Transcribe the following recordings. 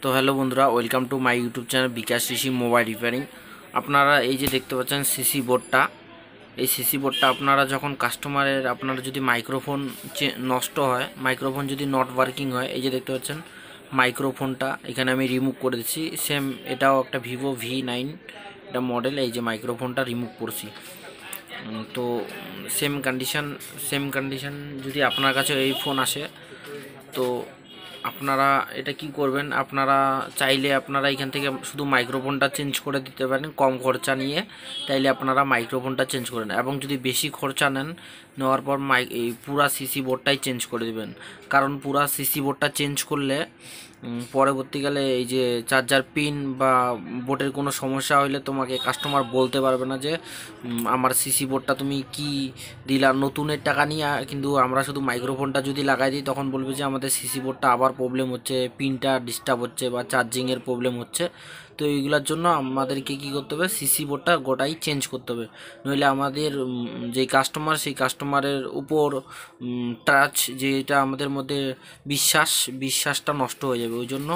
তো হ্যালো বন্ধুরা, welcome to my YouTube channel Bikash CC mobile repairing. আপনারা এই যে দেখতে পাচ্ছেন সিসি বোর্ডটা, এই সিসি বোর্ডটা আপনারা যখন কাস্টমারের আপনারা যদি মাইক্রোফোন নষ্ট হয়, মাইক্রোফোন যদি নট ওয়ার্কিং হয়, এই যে দেখতে পাচ্ছেন মাইক্রোফোনটা এখানে আমি রিমুভ করে দিচ্ছি। সেম এটাও একটা ভিভো V9 এটা মডেল, এই যে মাইক্রোফোনটা রিমুভ করছি। তো সেম কন্ডিশন যদি আপনার কাছে এই ফোন আসে, তো আপনারা এটা কি করবেন, আপনারা চাইলে আপনারা এখান থেকে শুধু মাইক্রোফোনটা চেঞ্জ করে দিতে পারেন কম খরচা নিয়ে। তাইলে আপনারা মাইক্রোফোনটা চেঞ্জ করে নেন, এবং যদি বেশি খরচা নেন, নেওয়ার পর এই পুরা সিসি বোর্ডটাই চেঞ্জ করে দেবেন। কারণ পুরা সিসি বোর্ডটা চেঞ্জ করলে পরবর্তীকালে এই যে চার্জার পিন বা বোর্ডের কোনো সমস্যা হলে তোমাকে কাস্টমার বলতে পারবে না যে আমার সিসি বোর্ডটা তুমি কি দিলা নতুনের টাকা নিয়ে, কিন্তু আমরা শুধু মাইক্রোফোনটা যদি লাগাই দিই তখন বলবে যে আমাদের সিসি বোর্ডটা আবার প্রবলেম হচ্ছে, পিনটা ডিস্টার্ব হচ্ছে বা চার্জিংয়ের প্রবলেম হচ্ছে। তো এইগুলোর জন্য আমাদেরকে কী করতে হবে, সিসি বোর্ডটা গোটাই চেঞ্জ করতে হবে। নইলে আমাদের যেই কাস্টমার, সেই কাস্টমারের উপর ট্রাস্ট, যেটা আমাদের মধ্যে বিশ্বাসটা নষ্ট হয়ে যাবে। ওই জন্য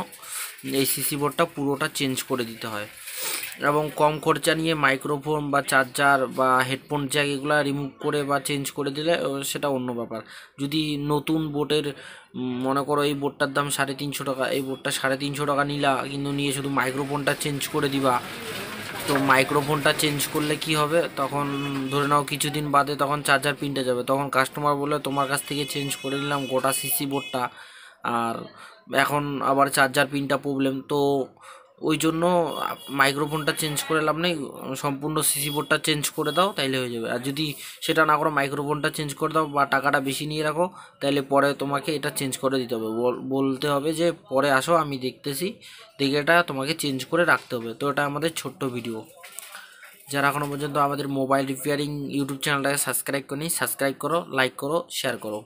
এই সিসি বোর্ডটা পুরোটা চেঞ্জ করে দিতে হয়। এবং কম খরচা নিয়ে মাইক্রোফোন বা চার্জার বা হেডফোন জ্যাক এগুলো রিমুভ করে বা চেঞ্জ করে দিলে সেটা অন্য ব্যাপার। যদি নতুন বোর্ডের মনে করো এই বোর্ডটার দাম 350 টাকা, এই বোর্ডটা 350 টাকা নিলা, কিন্তু নিয়ে শুধু মাইক্রোফোনটা চেঞ্জ করে দিবা। তো মাইক্রোফোনটা চেঞ্জ করলে কি হবে, তখন ধরে নাও কিছুদিন বাদে তখন চার্জার পিনটা যাবে, তখন কাস্টমার বলে তোমার কাছ থেকে চেঞ্জ করে নিলাম গোটা সিসি বোর্ডটা, আর এখন আবার চার্জার পিনটা প্রবলেম। তো ওই জন্য মাইক্রোফোনটা চেঞ্জ করে লাভ নেই, সম্পূর্ণ সিসি বোর্ডটা চেঞ্জ করে দাও, তাইলে হয়ে যাবে। আর যদি সেটা না করো, মাইক্রোফোনটা চেঞ্জ করে দাও বা টাকাটা বেশি নিয়ে রাখো, তাহলে পরে তোমাকে এটা চেঞ্জ করে দিতে হবে, বলতে হবে যে পরে আসো আমি দেখতেছি, দেখে এটা তোমাকে চেঞ্জ করে রাখতে হবে। তো এটা আমাদের ছোট্ট ভিডিও। যারা এখনও পর্যন্ত আমাদের মোবাইল রিপেয়ারিং ইউটিউব চ্যানেলটাকে সাবস্ক্রাইব করো, লাইক করো, শেয়ার করো।